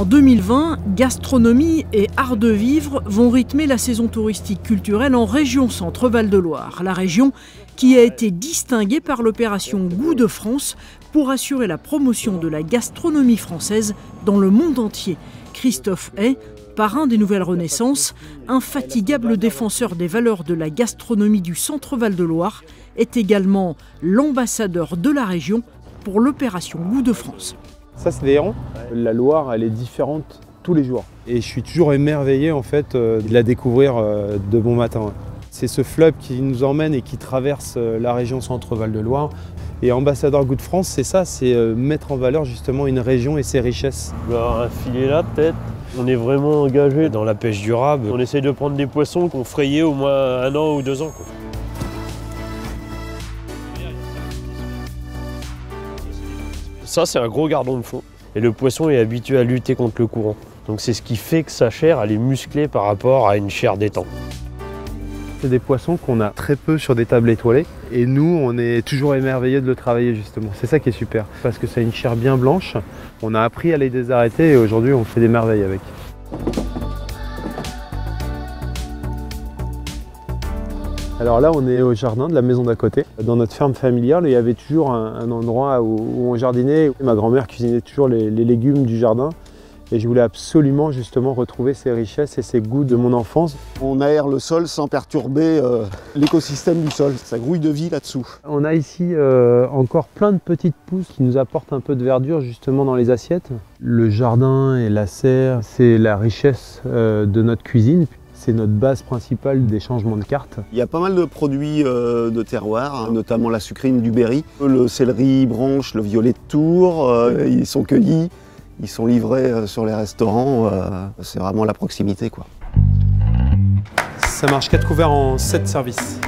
En 2020, gastronomie et art de vivre vont rythmer la saison touristique culturelle en région Centre-Val de Loire. La région qui a été distinguée par l'opération Goût de France pour assurer la promotion de la gastronomie française dans le monde entier. Christophe Hay, parrain des Nouvelles Renaissances, infatigable défenseur des valeurs de la gastronomie du Centre-Val de Loire, est également l'ambassadeur de la région pour l'opération Goût de France. Ça, c'est des hérons. La Loire, elle est différente tous les jours. Et je suis toujours émerveillé en fait de la découvrir de bon matin. C'est ce fleuve qui nous emmène et qui traverse la région Centre-Val de Loire. Et ambassadeur Goût de France, c'est ça, c'est mettre en valeur justement une région et ses richesses. Un filet là peut-être. On est vraiment engagé dans la pêche durable. On essaye de prendre des poissons qu'on frayait au moins 1 an ou 2 ans. Ça, c'est un gros gardon de fond. Et le poisson est habitué à lutter contre le courant. Donc c'est ce qui fait que sa chair, elle est musclée par rapport à une chair d'étang. C'est des poissons qu'on a très peu sur des tables étoilées. Et nous, on est toujours émerveillés de le travailler justement. C'est ça qui est super. Parce que ça a une chair bien blanche. On a appris à les désarrêter et aujourd'hui, on fait des merveilles avec. Alors là, on est au jardin de la maison d'à côté. Dans notre ferme familiale, il y avait toujours un endroit où on jardinait. Ma grand-mère cuisinait toujours les légumes du jardin. Et je voulais absolument justement retrouver ces richesses et ces goûts de mon enfance. On aère le sol sans perturber l'écosystème du sol. Ça grouille de vie là-dessous. On a ici encore plein de petites pousses qui nous apportent un peu de verdure justement dans les assiettes. Le jardin et la serre, c'est la richesse de notre cuisine. C'est notre base principale des changements de cartes. Il y a pas mal de produits de terroir, notamment la sucrine du Berry, le céleri branche, le violet de Tours. Ils sont cueillis, ils sont livrés sur les restaurants. C'est vraiment la proximité, quoi. Ça marche 4 couverts en 7 services.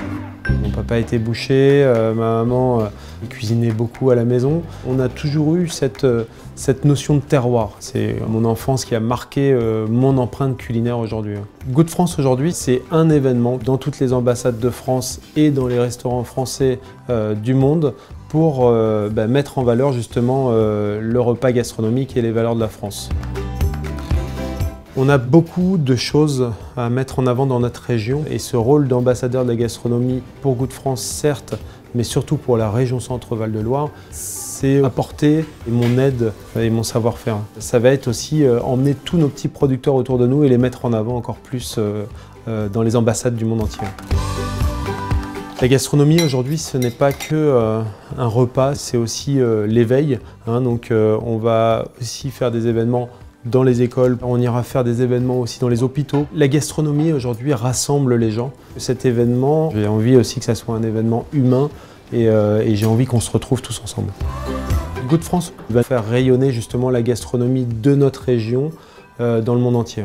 Mon papa était boucher, ma maman cuisinait beaucoup à la maison. On a toujours eu cette notion de terroir. C'est mon enfance qui a marqué mon empreinte culinaire aujourd'hui. Goût de France aujourd'hui, c'est un événement dans toutes les ambassades de France et dans les restaurants français du monde pour mettre en valeur justement le repas gastronomique et les valeurs de la France. On a beaucoup de choses à mettre en avant dans notre région et ce rôle d'ambassadeur de la gastronomie pour Goût de France, certes, mais surtout pour la région Centre-Val de Loire, c'est apporter mon aide et mon savoir-faire. Ça va être aussi emmener tous nos petits producteurs autour de nous et les mettre en avant encore plus dans les ambassades du monde entier. La gastronomie aujourd'hui, ce n'est pas que un repas, c'est aussi l'éveil. Donc on va aussi faire des événements dans les écoles, on ira faire des événements aussi dans les hôpitaux. La gastronomie aujourd'hui rassemble les gens. Cet événement, j'ai envie aussi que ça soit un événement humain et j'ai envie qu'on se retrouve tous ensemble. Goût de France va faire rayonner justement la gastronomie de notre région dans le monde entier.